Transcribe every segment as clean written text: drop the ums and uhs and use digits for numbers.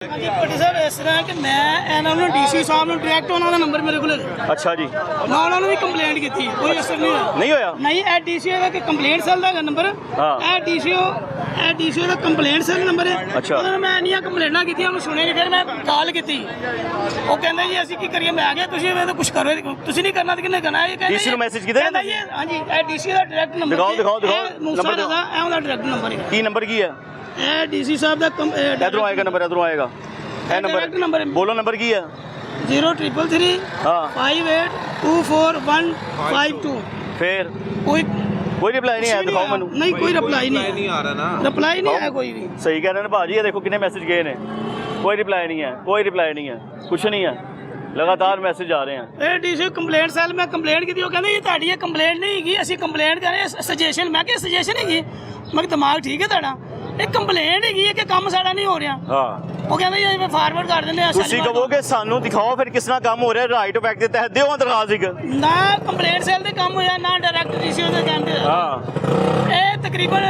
ਹਾਂਜੀ ਭੱਟੀ ਸਾਹਿਬ ਇਸ ਤਰ੍ਹਾਂ ਕਿ ਮੈਂ ਇਹਨਾਂ ਨੂੰ ਡੀਸੀ ਸਾਹਿਬ ਨੂੰ ਡਾਇਰੈਕਟ ਉਹਨਾਂ ਦਾ ਨੰਬਰ ਮੇਰੇ ਕੋਲ ਹੈ। ਅੱਛਾ ਜੀ। ਮੈਂ ਉਹਨਾਂ ਨੂੰ ਵੀ ਕੰਪਲੇਂਟ ਕੀਤੀ, ਕੋਈ ਅਸਰ ਨਹੀਂ ਹੋਇਆ। ਨਹੀਂ ਹੋਇਆ? ਨਹੀਂ, ਇਹ ਡੀਸੀਓ ਦਾ ਕਿ ਕੰਪਲੇਂਟ ਸੈੱਲ ਦਾ ਨੰਬਰ, ਇਹ ਡੀਸੀਓ ਦਾ ਕੰਪਲੇਂਟ ਸੈੱਲ ਨੰਬਰ ਹੈ। ਅੱਛਾ। ਉਹਨਾਂ ਨੇ ਮੈਂ ਇੰਨੀਆਂ ਕੰਪਲੇਂਟਾਂ ਕੀਤੀਆਂ, ਉਹਨੂੰ ਸੁਣਿਆ ਨਹੀਂ। ਫਿਰ ਮੈਂ ਕਾਲ ਕੀਤੀ, ਉਹ ਕਹਿੰਦਾ ਜੀ ਅਸੀਂ ਕੀ ਕਰੀਏ। ਮੈਂ ਆ ਗਿਆ, ਤੁਸੀਂ ਇਹ ਤਾਂ ਕੁਝ ਕਰੋ, ਤੁਸੀਂ ਨਹੀਂ ਕਰਨਾ ਤਾਂ ਕਿਹਨੇ ਕਰਨਾ। ਇਹ ਕਹਿੰਦਾ ਡੀਸੀ ਨੂੰ ਮੈਸੇਜ ਕੀਤਾ ਕਹਿੰਦਾ ਜੀ ਹਾਂਜੀ ਇਹ ਡੀਸੀ ਦਾ ਡਾਇਰੈਕਟ ਨੰਬਰ ਦਿਖਾਓ ਨੰਬਰ ਦਾ ਇਹ ਉਹਦਾ ਡਾਇਰੈਕਟ ਨੰਬਰ ਹੈ। ਕੀ ਨੰਬਰ ਕੀ ਹੈ? ਇਹ ਡੀਸੀ ਸਾਹਿਬ ਦਾ ਇਧਰੋਂ ਆਏਗਾ ਨੰਬਰ, ਇਧਰੋਂ ਆਏਗਾ ਇਹ ਨੰਬਰ। ਬੋਲੋ ਨੰਬਰ ਕੀ ਹੈ? 0333 58245152। ਫਿਰ ਕੋਈ ਰਿਪਲਾਈ ਨਹੀਂ ਆਇਆ? ਦਿਖਾਓ ਮੈਨੂੰ। ਨਹੀਂ, ਕੋਈ ਰਿਪਲਾਈ ਨਹੀਂ ਆ ਰਿਹਾ ਨਾ। ਰਿਪਲਾਈ ਨਹੀਂ ਆਇਆ ਕੋਈ ਵੀ। ਸਹੀ ਕਹਿ ਰਹੇ ਨੇ ਭਾਜੀ, ਇਹ ਦੇਖੋ ਕਿੰਨੇ ਮੈਸੇਜ ਗਏ ਨੇ, ਕੋਈ ਰਿਪਲਾਈ ਨਹੀਂ ਹੈ, ਕੋਈ ਰਿਪਲਾਈ ਨਹੀਂ ਹੈ, ਕੁਛ ਨਹੀਂ ਹੈ, ਲਗਾਤਾਰ ਮੈਸੇਜ ਆ ਰਹੇ हैं। ਇਹ ਡੀਸੀ ਕੰਪਲੇਂਟ ਸੈੱਲ ਮੈਂ ਕੰਪਲੇਂਟ ਕੀਤੀ, ਉਹ ਕਹਿੰਦੇ ਇਹ ਤੁਹਾਡੀ ਇਹ ਕੰਪਲੇਂਟ ਨਹੀਂ ਹੈਗੀ, ਅਸੀਂ ਕੰਪਲੇਂਟ ਕਰ ਰਹੇ ਹਾਂ ਸੁਜੈਸ਼ਨ। ਮੈਂ ਕਿਹਾ ਸੁਜੈਸ਼ਨ ਹੈਗੀ, ਮੈਂ ਕਿਹਾ ਦਿਮਾਗ ਠੀਕ ਹੈ ਤੁਹਾਡਾ, ਇਹ ਕੰਪਲੇਂਟ ਹੈਗੀ ਹੈ ਕਿ ਕੰਮ ਸਾਡਾ ਨਹੀਂ ਹੋ ਰਿਹਾ। ਹਾਂ, ਉਹ ਕਹਿੰਦੇ ਜੀ ਫਾਰਵਰਡ ਕਰ ਦਿੰਦੇ ਆ। ਤੁਸੀਂ ਕਹੋਗੇ ਸਾਨੂੰ ਦਿਖਾਓ ਫਿਰ ਕਿਸ ਤਰ੍ਹਾਂ ਕੰਮ ਹੋ ਰਿਹਾ, ਰਾਈਟ ਟੂ ਐਕਟ ਦੇ ਤਹਿਤ ਦਿਓ ਦਰਖਾਸਤ ਇੱਕ। ਨਾ ਕੰਪਲੇਂਟ ਸੈੱਲ ਦੇ ਕੰਮ ਹੋਇਆ, ਨਾ ਡਾਇਰੈਕਟ ਡੀਸੀ ਦੇ ਕਹਿੰਦੇ। ਹਾਂ, ਇਹ ਤਕਰੀਬਨ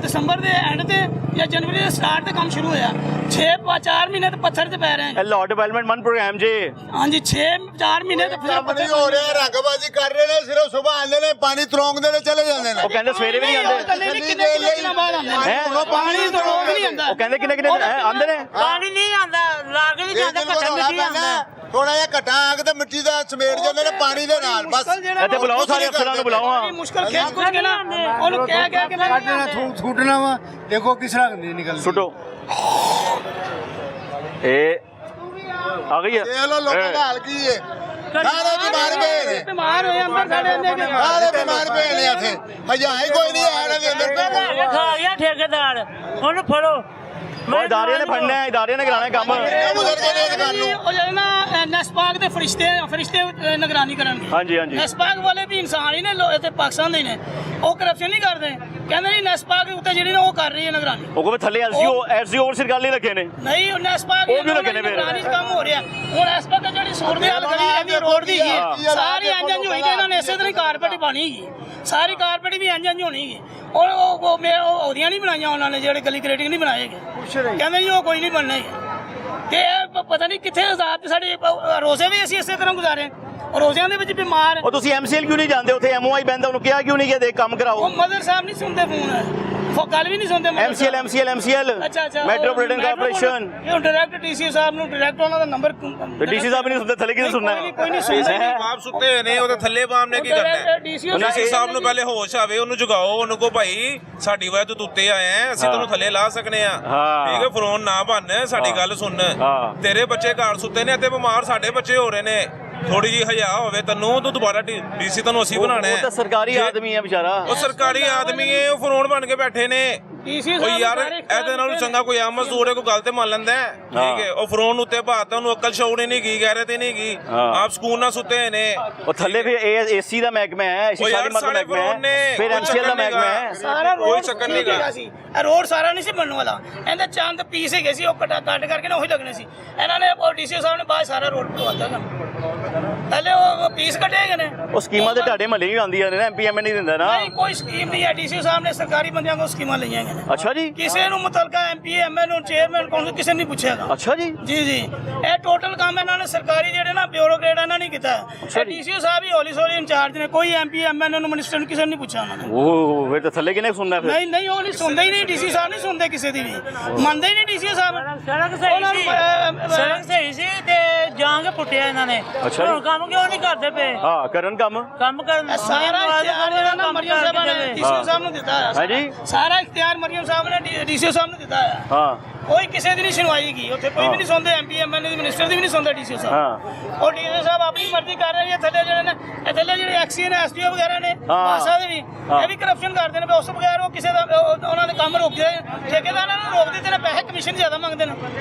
ਦਸੰਬਰ ਦੇ ਐਂਡ ਤੇ ਜਾਂ ਜਨਵਰੀ ਦੇ ਸਟਾਰਟ ਤੇ ਕੰਮ ਸ਼ੁਰੂ ਹੋਇਆ। 4 ਮਹੀਨੇ ਤੇ ਪੱਥਰ ਤੇ ਪੈ ਰਹੇ ਇਹ ਲਾਅ ਡਿਵੈਲਪਮੈਂਟ ਮਨ ਪ੍ਰੋਗਰਾਮ ਜੇ। ਹਾਂਜੀ 4 ਮਹੀਨੇ ਤੇ ਕੰਮ ਨਹੀਂ ਹੋ ਰਿਹਾ, ਰੰਗਬਾਜ਼ੀ ਕਰ ਰਹੇ ਨੇ, ਸਿਰਫ ਸਵੇਰ ਆਉਂਦੇ ਨੇ, ਪਾਣੀ ਤਰੋਂਗਦੇ ਨੇ, ਚਲੇ ਜਾਂਦੇ ਨੇ। ਉਹ ਕਹਿੰਦੇ ਸਵੇਰੇ ਵੀ ਨਹੀਂ ਆਉਂਦੇ। ਕਿੰਨੇ ਦਿਨਾਂ ਬਾਅਦ ਆਉਂਦੇ ਨੇ। ਪਾਣੀ ਤੋਂ ਰੋਕ ਨਹੀਂ ਆਉਂਦਾ। ਉਹ ਕਹਿੰਦੇ ਕਿੰਨੇ ਆਉਂਦੇ ਨੇ। ਪਾਣੀ ਨਹੀਂ ਆਉਂਦਾ, ਲਾ ਕੇ ਨਹੀਂ ਜਾਂਦਾ, ਘੱਟਾ ਮਿੱਟੀ ਆਉਂਦਾ। ਥੋੜਾ ਜਿਹਾ ਘਟਾ ਆ ਕੇ ਤੇ ਮਿੱਟੀ ਦਾ ਸਮੇਟ ਜਾਂਦੇ ਨੇ ਪਾਣੀ ਦੇ ਨਾਲ। ਬਸ ਇੱਥੇ ਬੁਲਾਓ, ਸਾਰੇ ਅਫਸਰਾਂ ਨੂੰ ਬੁਲਾਓ। ਹਾਂ, ਮੁਸ਼ਕਲ ਖੇਚ ਕੁਝ ਕੇ ਨਾ ਉਹਨੂੰ ਕਹਿ ਕੇ ਕੱਢਣਾ ਛੂਟਣਾ ਵਾ। ਦੇਖੋ ਕਿਸ ਤਰ੍ਹਾਂ ਨਿਕਲ ਸੁੱਟੋ। ਇਹ ਆ ਗਈ ਹੈ। ਦੇਖ ਲੋ ਲੋਕਾਂ ਦਾ ਹਾਲ ਕੀ ਹੈ। ਸਾਰੇ ਬਿਮਾਰ ਪਏ ਨੇ, ਬਿਮਾਰ ਹੋਏ ਅੰਦਰ ਸਾਡੇ ਅੰਦਰ ਸਾਰੇ ਬਿਮਾਰ ਪਏ ਨੇ। ਇੱਥੇ ਹਜਾਈ ਕੋਈ ਨਹੀਂ ਆਇਆ ਦੇ ਅੰਦਰ। ਖਾ ਗਿਆ ਠੇਕੇਦਾਰ, ਉਹਨੂੰ ਫੜੋ। ਉਹ ਇਦਾਰਿਆਂ ਨੇ ਫੜਨਾ ਹੈ, ਇਦਾਰਿਆਂ ਨੇ ਕਰਾਣਾ ਕੰਮ। ਗੁਜ਼ਰ ਗਏ ਨੇ ਇਸ ਗੱਲ ਨੂੰ। ਉਹ ਜਿਹੜੇ ਨਾ ਨੈਸਪਾਕ ਦੇ ਫਰਿਸ਼ਤੇ ਨਿਗਰਾਨੀ ਕਰਨਗੇ। ਹਾਂਜੀ ਹਾਂਜੀ। ਨੈਸਪਾਕ ਵਾਲੇ ਵੀ ਇਨਸਾਨ ਹੀ ਨੇ, ਤੇ ਪਾਕਿਸਤਾਨ ਦੇ ਨੇ। ਉਹ ਕਰਪਸ਼ਨ ਨਹੀਂ ਕਰਦੇ, ਕਹਿੰਦੇ ਨਹੀਂ ਨੈਸਪਾਕ ਉੱਤੇ ਜਿਹੜੀ ਨਾ ਉਹ ਕਰ ਰਹੀ ਹੈ ਨਿਗਰਾਨੀ। ਉਹ ਕਹਿੰਦੇ ਥੱਲੇ ਐਸਡੀਓ ਹੋਰ ਸਰਕਾਰ ਨਹੀਂ ਰੱਖੇ ਨੇ। ਨਹੀਂ, ਨੈਸਪਾਕ ਉਹ ਵੀ ਲੱਗੇ ਨੇ ਫਿਰ। ਨਿਗਰਾਨੀ 'ਚ ਕੰਮ ਹੋ ਰਿਹਾ। ਹੁਣ ਨੈਸਪਾਕ ਜਿਹੜੀ ਸੂਰਤ ਦੀ ਹਾਲ ਖੜੀ ਹੈ, ਰੋਡ ਦੀ ਹੈਗੀ, ਸਾਰੀ ਇੰਜ ਹੋਈ ਤੇ ਇਹਨਾਂ ਨੇ ਇਸੇ ਤਰ੍ਹਾਂ ਕਾਰਪੇਟ ਪਾਣੀ ਹੈਗੀ, ਸਾਰੀ ਕਾਰਪੇਟ ਵੀ ਇੰਜ ਹੋਣੀ ਹੈਗੀ। ਉਹ ਉਹਦੀਆਂ ਨਹੀਂ ਬਣਾਈਆਂ ਉਹਨਾਂ ਨੇ, ਜਿਹੜੇ ਗਲੀ ਕ੍ਰੇਟਿੰਗ ਨਹੀਂ ਬਣਾਏ ਹੈਗੇ। ਕਹਿੰਦੇ ਜੀ ਉਹ ਕੋਈ ਨਹੀਂ ਬਣਨਾ ਹੈ। ਤੇ ਪਤਾ ਨਹੀਂ ਕਿੱਥੇ ਆਜ਼ਾਦ ਸਾਡੇ ਰੋਜ਼ੇ ਵੀ ਅਸੀਂ ਇਸੇ ਤਰ੍ਹਾਂ ਗੁਜ਼ਾਰੇ। ਰੋਜ਼ਿਆਂ ਦੇ ਵਿੱਚ ਬਿਮਾਰ। ਉਹ ਤੁਸੀਂ ਐਮਸੀਐਲ ਕਿਉਂ ਨਹੀਂ ਜਾਂਦੇ ਉੱਥੇ? ਐਮਓਆਈ ਬੈਂਦਾ, ਉਹਨੂੰ ਕਿਹਾ ਕਿਉਂ ਨਹੀਂ ਕਿ ਦੇਖ ਕੰਮ ਕਰਾਓ? ਉਹ ਮਦਰ ਸਾਹਿਬ ਨਹੀਂ ਸੁਣਦੇ ਫੋਨ, ਗੱਲ ਵੀ ਨਹੀਂ ਸੁਣਦੇ। ਐਮਸੀਐਲ ਅੱਛਾ ਮੈਟਰੋਪੋਲੀਟਨ ਕਾਰਪੋਰੇਸ਼ਨ। ਇਹ ਡਾਇਰੈਕਟ ਡੀਸੀ ਸਾਹਿਬ ਨੂੰ ਡਾਇਰੈਕਟ ਉਹਨਾਂ ਦਾ ਨੰਬਰ। ਡੀਸੀ ਸਾਹਿਬ ਨਹੀਂ ਸੁਣਦੇ, ਥੱਲੇ ਕਿਹਨੂੰ ਸੁਣਨਾ ਹੈ? ਕੋਈ ਨਹੀਂ ਸੁਣਦਾ। ਬਾਪ ਸੁੱਤੇ ਨੇ, ਉਹਦੇ ਥੱਲੇ ਬਾਮ ਨੇ ਕੀ ਕਰਨਾ? ਡੀਸੀ ਸਾਹਿਬ ਨੂੰ ਪਹਿਲੇ ਹੋਸ਼ ਆਵੇ, ਉਹਨੂੰ ਜਗਾਓ, ਉਹਨੂੰ ਕੋ ਭਾਈ ਸਾਡੀ ਵਜ੍ਹਾ ਤੋਂ ਉੱਤੇ ਆਏ ਆ, ਅਸੀਂ ਤੈਨੂੰ ਥੱਲੇ ਲਾ ਸਕਨੇ ਆ। ਠੀਕ ਹੈ, ਫੋਨ ਨਾ ਭੰਨ, ਸਾਡੀ ਗੱਲ ਸੁਣ। ਤੇਰੇ ਬੱਚੇ ਘਰ ਸੁੱਤੇ ਨੇ ਤੇ ਬਿਮਾਰ ਸਾਡੇ ਬੱਚੇ ਹੋ ਰਹੇ ਨੇ। ਥੋੜੀ ਜੀ ਹਯਾ ਹੋਵੇ ਤੈਨੂੰ, ਤੂੰ ਦੁਬਾਰਾ ਡੀਸੀ ਤੈਨੂੰ ਅਸੀਂ ਬਣਾਣਾ ਹੈ। ਉਹ ਤਾਂ ਸਰਕਾਰੀ ਆਦਮੀ ਹੈ ਵਿਚਾਰਾ। ਉਹ ਸਰਕਾਰੀ ਆਦਮੀ ਹੈ, ਉਹ ਫਰੋਨ ਬਣ ਕੇ ਬੈਠੇ ਨੇ। ਉਹ ਯਾਰ ਇਹਦੇ ਨਾਲੋਂ ਚੰਗਾ ਕੋਈ ਆਮ ਮਜ਼ਦੂਰ ਹੈ, ਕੋਈ ਗੱਲ ਤੇ ਮੰਨ ਲੈਂਦਾ। ਠੀਕ ਹੈ, ਉਹ ਫਰੋਨ ਉੱਤੇ ਭਾਤਾ, ਉਹਨੂੰ ਅਕਲ ਸ਼ੌੜ ਹੀ ਨਹੀਂ ਗਈ, ਗੈਰਤ ਹੀ ਨਹੀਂ ਗਈ। ਆਪ ਸਕੂਨ ਨਾਲ ਸੁੱਤੇ ਨੇ। ਉਹ ਥੱਲੇ ਫਿਰ ਏਸੀ ਦਾ ਮਹਿਕਮਾ ਹੈ, ਸ਼ਾਦੀ ਮਤ ਮਹਿਕਮਾ ਹੈ, ਫਿਰ ਐਮਸੀਐਲ ਦਾ ਮਹਿਕਮਾ ਹੈ। ਸਾਰਾ ਕੋਈ ਚੱਕਰ ਨਹੀਂ ਗਾ। ਇਹ ਰੋਡ ਸਾਰਾ ਨਹੀਂ ਸੀ ਬਣਨ ਵਾਲਾ, ਇਹਦੇ ਚੰਦ ਪੀਸ ਹੈਗੇ ਸੀ, ਉਹ ਕੱਟ ਕਰਕੇ ਨਾ ਉਹੀ ਲੱਗਣੇ ਸੀ। ਇਹਨਾਂ ਨੇ ਡੀਸੀ ਸਾਹਿਬ ਨੇ ਬਾਅਦ ਸਾਰਾ ਰੋਡ ਪਵਾਤਾ। ਪਹਿਲੇ ਉਹ ਪੀਸ ਕੱਟੇ ਗਏ ਨੇ। ਉਹ ਸਕੀਮਾਂ ਤੇ ਤੁਹਾਡੇ ਮਹੱਲੇ ਵੀ ਆਉਂਦੀਆਂ ਨੇ ਨਾ, ਐਮਪੀਐਮ ਨਹੀਂ ਦਿੰਦਾ ਨਾ। ਨਹੀਂ, ਕੋਈ ਸਕੀਮ ਨਹੀਂ ਹੈ। ਡੀਸੀ ਸਾਹਿਬ ਨੇ ਸਰਕਾਰੀ ਬੰਦਿਆਂ ਕੋਲ ਸਕੀਮਾਂ ਲਈਆਂ ਨੇ। ਅੱਛਾ ਜੀ। ਕਿਸੇ ਨੂੰ ਮੁਤਲਕਾ ਐਮਪੀ ਐਮਐਲ ਨੂੰ ਚੇਅਰਮੈਨ ਕੌਂਸਲ ਕਿਸੇ ਨੇ ਨਹੀਂ ਪੁੱਛਿਆਗਾ। ਅੱਛਾ ਜੀ। ਜੀ ਇਹ ਟੋਟਲ ਕੰਮ ਇਹਨਾਂ ਨੇ ਸਰਕਾਰੀ ਜਿਹੜੇ ਨਾ ਬਿਊਰੋਕਰੇਟ ਇਹਨਾਂ ਨੇ ਕੀਤਾ। ਡੀਸੀ ਸਾਹਿਬ ਹੀ ਹੌਲੀ ਸੌਲੀ ਇੰਚਾਰਜ ਨੇ, ਕੋਈ ਐਮਪੀ ਐਮਐਲ ਨੂੰ ਮਿਨਿਸਟਰ ਨੂੰ ਕਿਸੇ ਨੇ ਨਹੀਂ ਪੁੱਛਿਆ ਉਹਨਾਂ ਨੇ। ਉਹ ਫਿਰ ਤਾਂ ਥੱਲੇ ਕਿਹਨੇ ਸੁਣਨਾ ਫਿਰ? ਨਹੀਂ ਉਹ ਨਹੀਂ ਸੁਣਦੇ ਹੀ ਨਹੀਂ। ਡੀਸੀ ਸਾਹਿਬ ਨਹੀਂ ਸੁਣਦੇ ਕਿਸੇ ਦੀ ਵੀ, ਮੰਨਦੇ ਹੀ ਨਹੀਂ ਡੀਸੀ ਸਾਹਿਬ। ਸੜਕ ਸਹੀ ਸੀ ਤੇ ਜਾਂਗ ਪੁੱਟਿਆ ਇਹਨਾਂ ਨੇ। ਅੱਛਾ ਜੀ। ਹੁਣ ਕੰਮ ਕਿਉਂ ਨਹੀਂ ਕਰਦੇ ਪਏ? ਹਾਂ, ਕਰਨ ਕੰਮ ਕਰਨ ਸਾਰਾ ਇਖਤਿਆਰ ਜਿਹੜਾ ਨਾ ਮਰੀਮ ਸਾਹਿਬ ਨੇ ਡੀਸੀ ਸਾਹਿਬ ਨੂੰ ਦਿੱਤਾ ਹੈ। ਹਾਂਜੀ, ਸਾਰਾ ਇਖਤਿਆਰ ਮਰੀਮ ਸਾਹਿਬ ਨੇ ਡੀਸੀ ਸਾਹਿਬ ਨੂੰ ਦਿੱਤਾ ਹੈ। ਹਾਂ। ਕੋਈ ਕਿਸੇ ਦੀ ਨਹੀਂ ਸੁਣਵਾਈ ਕੀ, ਉੱਥੇ ਕੋਈ ਵੀ ਨਹੀਂ ਸੁਣਦੇ। ਐਮਪੀ ਐਮਐਲਏ ਦੀ ਮਿਨਿਸਟਰ ਦੀ ਵੀ ਨਹੀਂ ਸੁਣਦਾ ਡੀਸੀ ਸਾਹਿਬ। ਹਾਂ। ਉਹ ਡੀਸੀ ਸਾਹਿਬ ਆਪਣੀ ਮਰਜ਼ੀ ਕਰ ਰਹੇ ਨੇ। ਥੱਲੇ ਜਿਹੜੇ ਨੇ, ਥੱਲੇ ਜਿਹੜੇ ਐਕਸੀ ਨੇ, ਐਸਡੀਓ ਵਗੈਰਾ ਨੇ, ਬਾਸਾ ਦੇ ਵੀ ਇਹ ਵੀ ਕਰਪਸ਼ਨ ਕਰਦੇ ਨੇ। ਉਸ ਬਗੈਰ ਉਹ ਕਿਸੇ ਦਾ ਉਹਨਾਂ ਦੇ ਕੰਮ ਰੋਕਦੇ, ਠੇਕੇਦਾਰਾਂ ਨੂੰ ਰੋਕ ਦਿੰਦੇ ਨੇ, ਪੈਸੇ ਕਮਿਸ਼ਨ ਜ਼ਿਆਦਾ ਮੰਗਦੇ ਨੇ।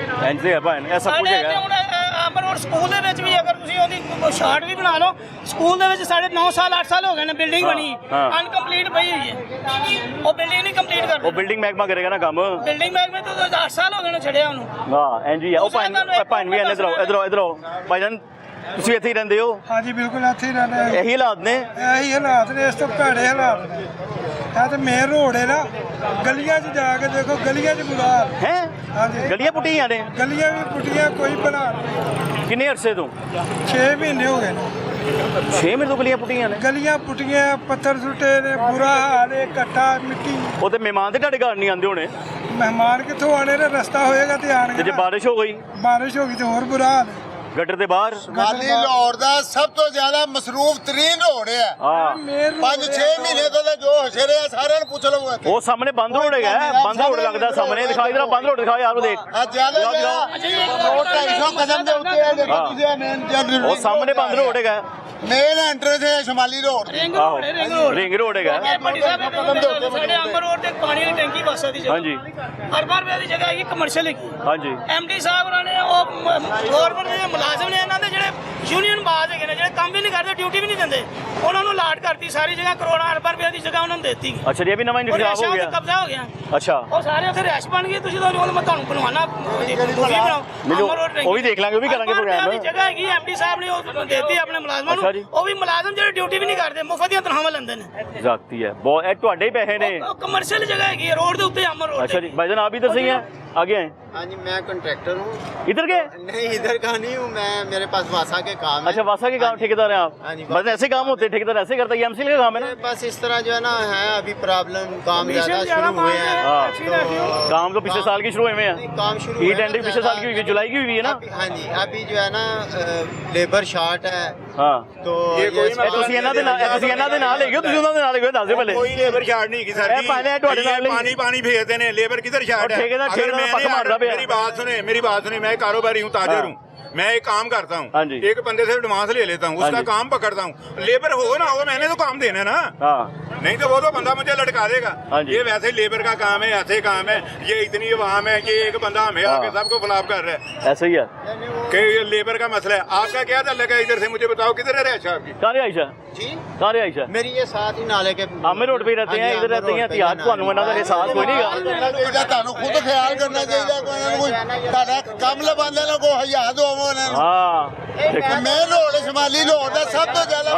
ਇੰਜ ਦੇ ਭਾਈ ਇਹ ਸਭ ਕੁਝ ਹੈਗਾ। ਹੁਣ ਅੰਬਰ ਰੋਡ ਸਕੂਲ ਦੇ ਵਿੱਚ ਵੀ ਅਗਰ ਤੁਸੀਂ ਉਹਦੀ ਸ਼ਾਰਟ ਵੀ ਬਣਾ ਲਓ, ਸਕੂਲ ਦੇ ਵਿੱਚ 9.5 ਸਾਲ 8 ਸਾਲ ਹੋ ਗਏ ਨੇ, ਬਿਲਡਿੰਗ ਬਣੀ ਅਨਕੰਪਲੀਟ ਪਈ ਹੋਈ ਹੈ। ਉਹ ਬਿਲਡਿੰਗ ਨਹੀਂ ਕੰਪਲੀਟ ਕਰਦੇ। ਉਹ ਬਿਲਡਿੰਗ ਮਹਿਕਮਾ ਕਰੇਗਾ ਨਾ ਕੰਮ। ਬਿਲਡਿੰਗ ਮਹਿਕਮੇ ਤੋਂ 8 ਸਾਲ ਹੋ ਗਏ ਨੇ ਛੱਡਿਆ ਉਹਨੂੰ। ਹਾਂ, ਇੰਜ ਹੀ ਹੈ। ਉਹ ਭਾਈ ਵੀ ਇਧਰੋਂ ਭਾਈ ਜਾਨ, ਤੁਸੀਂ ਇੱਥੇ ਹੀ ਰਹਿੰਦੇ ਹੋ? ਹਾਂਜੀ ਬਿਲਕੁਲ ਇੱਥੇ ਹੀ ਰਹਿੰਦੇ। ਇਹੀ ਹਾਲਾਤ ਨੇ? ਇਹੀ ਹਾਲਾਤ ਨੇ, ਇਸ ਤੋਂ ਭੈੜੇ ਹਾਲਾਤ ਨੇ। ਇਹ ਤੇ ਮੇਨ ਰੋਡ ਹੈ ਨਾ, ਗਲੀਆਂ 'ਚ ਜਾ ਕੇ ਦੇਖੋ, ਗਲੀਆਂ 'ਚ ਬੁਰਾ ਹਾਲ ਹੈ। ਹੈ ਹਾਂਜੀ, ਗਲੀਆਂ ਪੁੱਟੀਆਂ ਨੇ ਗਲੀਆਂ ਵੀ ਪੁੱਟੀਆਂ, ਕੋਈ ਬਣਾ ਨਹੀਂ। ਕਿੰਨੇ ਅਰਸੇ ਤੋਂ 6 ਮਹੀਨੇ ਹੋ ਗਏ ਨੇ, 6 ਮਹੀਨੇ ਤੋਂ ਗਲੀਆਂ ਪੁੱਟੀਆਂ ਨੇ। ਗਲੀਆਂ ਪੁੱਟੀਆਂ, ਪੱਥਰ ਸੁੱਟੇ ਨੇ, ਬੁਰਾ ਹਾਲ ਹੈ, ਘੱਟਾ ਮਿੱਟੀ। ਉਹ ਤੇ ਮਹਿਮਾਨ ਤੇ ਤੁਹਾਡੇ ਘਰ ਨਹੀਂ ਆਉਂਦੇ ਹੋਣੇ, ਮਹਿਮਾਨ ਕਿੱਥੋਂ ਆਣੇ ਨੇ, ਰਸਤਾ ਹੋਏਗਾ ਤੇ ਤੇ ਆਣਗੇ ਜੇ ਨਾ। ਬਾਰਿਸ਼ ਹੋ ਗਈ ਬਾਰਿਸ਼ ਹੋ ਗਈ ਤੇ ਹੋਰ ਬੁਰਾ ਹਾਲ ਹੈ। ਗੱਟਰ ਦੇ ਬਾਹਰ ਮਾਲੀ ਲਾਹੌਰ ਦਾ ਸਭ ਤੋਂ ਜ਼ਿਆਦਾ ਮਸਰੂਫ ਤਰੀਨ ਰੋਡ ਹੈ। ਹਾਂ ਮੇਨ ਰੋਡ 5-6 ਮਹੀਨੇ ਤੋਂ ਤਾਂ ਜੋ ਹਸ਼ਰੇ ਆ ਸਾਰਿਆਂ ਨੂੰ ਪੁੱਛ ਲਓ ਇੱਥੇ। ਉਹ ਸਾਹਮਣੇ ਬੰਦ ਰੋਡ ਹੈਗਾ, ਬੰਦ ਰੋਡ ਲੱਗਦਾ ਸਾਹਮਣੇ, ਦਿਖਾਈ ਜਰਾ ਬੰਦ ਰੋਡ ਦਿਖਾ ਯਾਰ ਉਹ ਦੇਖ। ਆ ਜਿਆਦਾ ਰੋਡ 250 ਕਦਮ ਦੇ ਉੱਤੇ ਹੈ, ਦੇਖੋ ਤੁਸੀਂ ਇਹ ਮੇਨ ਉਹ ਸਾਹਮਣੇ ਬੰਦ ਰੋਡ ਹੈਗਾ, ਮੇਨ ਐਂਟਰੈਂਸ ਹੈ ਸ਼ਮਾਲੀ ਰੋਡ। ਰਿੰਗ ਆਹੋ ਰੋਡ ਹੈ, ਰਿੰਗ ਰੋਡ। ਰਿੰਗ ਰੋਡ ਹੈਗਾ। ਭੱਟੀ ਸਾਹਿਬ ਸਾਡੇ ਅੰਮ੍ਰਿਤ ਰੋਡ ਤੇ ਪਾਣੀ ਦੀ ਟੈਂਕੀ ਬੱਸ ਦੀ ਜਗ੍ਹਾ ਹਾਂਜੀ ਹਰਬਾਰ ਵੇ ਦੀ ਜਗ੍ਹਾ ਹੈਗੀ ਕਮਰਸ਼ੀਅਲ ਹੈਗੀ। ਹਾਂਜੀ ਐਮਡੀ ਸਾਹਿਬ ਉਹਨਾਂ ਨੇ ਉਹ ਗਵਰਨਮੈਂਟ ਦੇ ਮੁਲਾਜ਼ਮ ਨੇ, ਇਹਨਾਂ ਦੇ ਜਿਹੜੇ ਯੂਨੀਅਨ ਬਾਜ਼ ਹੈਗੇ ਨੇ, ਜਿਹੜੇ ਕੰਮ ਵੀ ਨਹੀਂ ਕਰਦੇ, ਡਿਊਟੀ ਵੀ ਨਹੀਂ ਦਿੰਦੇ, ਉਹਨਾਂ ਨੂੰ ਲਾਟ ਕਰਤੀ ਸਾਰੀ ਜਗ੍ਹਾ, ਕਰੋੜਾਂ ਅਰਬਾਂ ਰੁਪਏ ਦੀ ਜਗ੍ਹਾ ਉਹਨਾਂ ਨੂੰ ਦੇਤੀ। ਅੱਛਾ ਜੀ, ਇਹ ਵੀ ਨਵਾਂ ਇੰਤਜ਼ਾਮ ਹੋ ਗਿਆ। ਕਬਜ਼ਾ ਹੋ ਗਿਆ। ਅੱਛਾ ਉਹ ਸਾਰੇ ਉੱਥੇ ਰੈਸ਼ ਬਣ ਗਏ। ਤੁਸੀਂ ਤਾਂ ਮੈਂ ਤੁਹਾਨੂੰ ਬਣਵਾਣਾ ਮਿਲੋ, ਉਹ ਵੀ ਦੇਖ ਲਾਂਗੇ, ਉਹ ਵੀ ਕਰਾਂਗੇ ਪ੍ਰੋਗਰਾਮ। ਜਗ੍ਹਾ ਹੈਗੀ ਐਮਡੀ ਸਾਹਿਬ ਨੇ ਉਹ ਦੇਤੀ ਆਪਣੇ ਮੁਲਾਜ਼ਮਾਂ ਅੱਛਾ ਜੀ। ਨੂੰ। ਉਹ ਵੀ ਮੁਲਾਜ਼ਮ ਜਿਹੜੇ ਡਿਊਟੀ ਵੀ ਨਹੀਂ ਕਰਦੇ, ਮੁਫਤ ਦੀਆਂ ਤਨਖਾਹਾਂ ਲੈਂਦੇ ਨੇ। ਜਾਤੀ ਹੈ ਬਹੁਤ, ਇਹ ਤੁਹਾਡੇ ਹੀ ਪੈਸੇ ਨੇ। ਉਹ ਕਮਰਸ਼ੀਅਲ ਜਗ੍ਹਾ ਹੈਗੀ ਹੈ, ਰੋਡ ਦੇ ਉੱਤੇ, ਅਮਰ ਰੋਡ अच्छा जी, भाईजान आप इधर से ही हैं, आगे हैं? हाँ जी, मैं कॉन्ट्रैक्टर हूँ। इधर के? नहीं, इधर का नहीं हूँ मैं, मेरे पास वासा के काम है। अच्छा, वासा के काम ठेकेदार हैं आप? हाँ जी, बस ऐसे काम होते हैं, ठेकेदार ऐसे करता है, ये एमसीएल का काम है ना? बस इस तरह जो है ना, है अभी प्रॉब्लम, काम ज़्यादा शुरू हुए हैं। हाँ, काम तो पिछले साल के शुरू हुए हैं। नहीं, काम शुरू ई हुए हैं टेंडर पिछले साल की हुई है, जुलाई की हुई है ना? हाँ जी, अभी जो है ना लेबर शार्ट है, हाँ तो ਤੁਸੀਂ ਇਹਨਾਂ ਦੇ ਨਾਲ ਲੈ ਗਏ, ਤੁਸੀਂ ਉਹਨਾਂ ਦੇ ਨਾਲ ਗਏ, ਦੱਸ ਦਿਓ ਪਹਿਲੇ। ਕੋਈ ਲੇਬਰ ਛਾੜ ਨਹੀਂ ਕੀ ਸਰ ਇਹ ਪਹਿਲੇ ਤੁਹਾਡੇ ਨਾਲ ਹੀ- ਪਾਣੀ ਭੇਜਦੇ ਨੇ, ਲੇਬਰ ਕਿਧਰ ਛਾੜ और ठेकेदार पक मारता पिया। मेरी बात सुने, मैं कारोबारी हूँ, ताजर हूँ, मैं एक काम करता हाँ हूँ, जी। एक बंदे से एडवांस ले लेता हूँ, हाँ उसका जी। काम पकड़ता हूँ, लेबर हो ना हो, मैंने तो काम देना है ना, हाँ नहीं तो वो तो बंदा मुझे लटका देगा। हाँ जी। ये वैसे लेबर का काम है, ऐसे काम है, ये इतनी अवाम है कि एक बंदा हमें आके हाँ। सबको खिलाफ कर रहा है ऐसा ही है। कि ये लेबर का मसला है। आपका क्या तल्लुक है इधर से, मुझे बताओ, किधर है रहा आपकी? कहाँ रहे आयशा? जी, कहाँ रहे आयशा? मेरी ये साथ ही नाले के आमिर रोड पे ही रहते हैं, हाँ जी, इधर रहते हैं, आमिर रोड पे यार ਤੁਹਾਨੂੰ ਇਹਨਾਂ ਦਾ एहसास कोई नहीं ਇਹਦਾ ਤੁਹਾਨੂੰ ਖੁਦ ਖਿਆਲ ਕਰਨਾ ਚਾਹੀਦਾ, ਕੋਈ ਇਹਨਾਂ ਨੂੰ ਕੋਈ ਤੁਹਾਡਾ ਕੰਮ ਲਵਾਉਂਦੇ ਨੇ, ਕੋਈ ਹਯਾਤ ਹੋਵੋ ਇਹਨਾਂ ਨੂੰ। हाँ देखो ਮੇਨ ਰੋਡ ਸ਼ਮਾਲੀ ਰੋਡ ਦਾ ਸਭ ਤੋਂ ਜ਼ਿਆਦਾ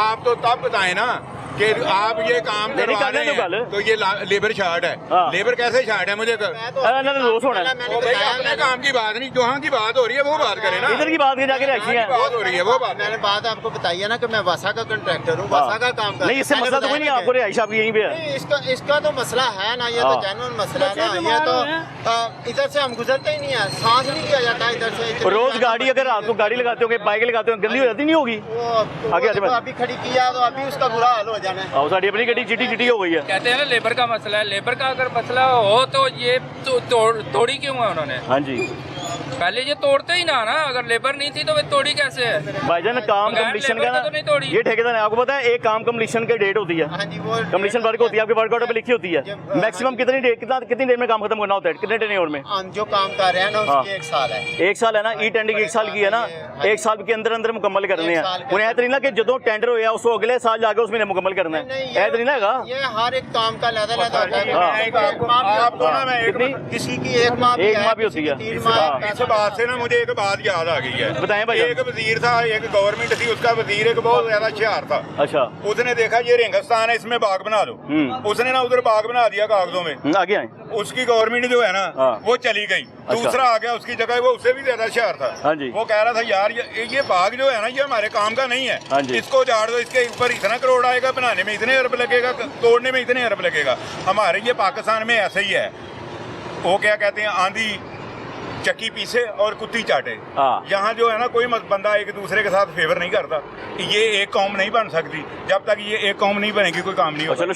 आप तो तब बताएं ना कि आप ये काम मेरी करवा करने रहे दो गल। हैं, तो ये लेबर शार्ट है। हाँ। लेबर कैसे शार्ट है मुझे कर? ਇਹਨਾਂ ਦਾ ਦੋਸ਼ होना है। मैंने ओ भाई, बताया, अपने काम की बात नहीं, जहाँ की बात हो रही है वो बात करें ना। इधर की बात के जाके रखी है। बात हो रही है वो बात मैंने बात आपको बताई है ना कि मैं वासा का कॉन्ट्रैक्टर हूँ, हाँ। वासा का काम करता हूँ। नहीं, इससे मैंने मसला तो कोई बताया नहीं, ना आपको कि- रिहाइश आपकी यहीं पे है। नहीं, इसका तो मसला है ना, ये तो हाँ। जेन्युइन मसला है बच्चे ना, ये बीमार तो हुए इधर से हम गुजरते ही नहीं है, सांस नहीं किया जाता इधर से। इतनी रोज ज्यादा गाड़ी अगर रात को गाड़ी लगाते हो, बाइक लगाते हो, गंदी हो जाती नहीं होगी? वो आगे देखो, आगे अभी खड़ी किया तो अभी उसका बुरा हाल हो जाना है। आओ साड़ी अपनी गड्डी चिटी चिटी हो गई है। कहते हैं ना लेबर का मसला है, लेबर का अगर मसला हो तो ये तोड़ी क्यों है उन्होंने? हाँ जी पहले ये तोड़ते ही ना, अगर लेबर नहीं थी तो वे तोड़ी कैसे है? भाईजान काम बगैर कम्पलीशन लेबर का के तो नहीं तोड़ी। ये ठेकेदार है, आपको पता है एक काम कम्पलीशन की डेट होती है, हाँ जी, वो कम्पलीशन वर्क होती है, आपके वर्क ऑर्डर पे लिखी होती है, मैक्सिमम कितनी देर में काम खत्म करना होता है, कितने टेन्योर में? हम जो काम कर रहे हैं ना हाँ। उसकी 1 साल है। 1 साल है ना, ई टेंडरिंग 1 साल की है ना, 1 साल के अंदर अंदर मुकम्मल करने हैं। साल के उन्हें ऐसा नहीं ना कि जो टेंडर होया उसको अगले साल जाके उसमें मुकम्मल करना है, नहीं, ऐसा नहीं ना हैगा। ये हर एक काम का लहदा लहदा होता है। हाँ। आपको ना मैं एक कितनी? किसी की 1 माह भी एक है, माह भी किसी होती की है। 3 माह हाँ। इस बात से ना मुझे एक बात याद आ गई है। बताएं भाई। एक वजीर था, एक गवर्नमेंट थी, उसका वजीर एक बहुत ज्यादा होशियार था। अच्छा उसने देखा ये रेगिस्तान है, इसमें बाग बना लो। उसने ना उधर बाग बना दिया कागजों में। आगे आए। उसकी गवर्नमेंट जो है ना हाँ। वो चली गई, दूसरा आ गया उसकी जगह, वो उससे भी ज्यादा होशियार था। हाँ जी। वो कह रहा था यार ये बाग जो है ना ये हमारे काम का नहीं हाँ है, जी। इसको झाड़ दो, इसके ऊपर इतना करोड़ आएगा, बनाने में इतने अरब लगेगा, तोड़ने में इतने अरब लगेगा। हमारे ये पाकिस्तान में ऐसे ही है, वो क्या कहते हैं, आंधी चक्की पीसे और कुत्ती चाटे। हाँ। यहाँ जो है ना कोई बंदा एक दूसरे के साथ फेवर नहीं करता। ये एक कौम नहीं बन सकती, जब तक ये एक कौम नहीं बनेगी कोई काम नहीं होगा। चलो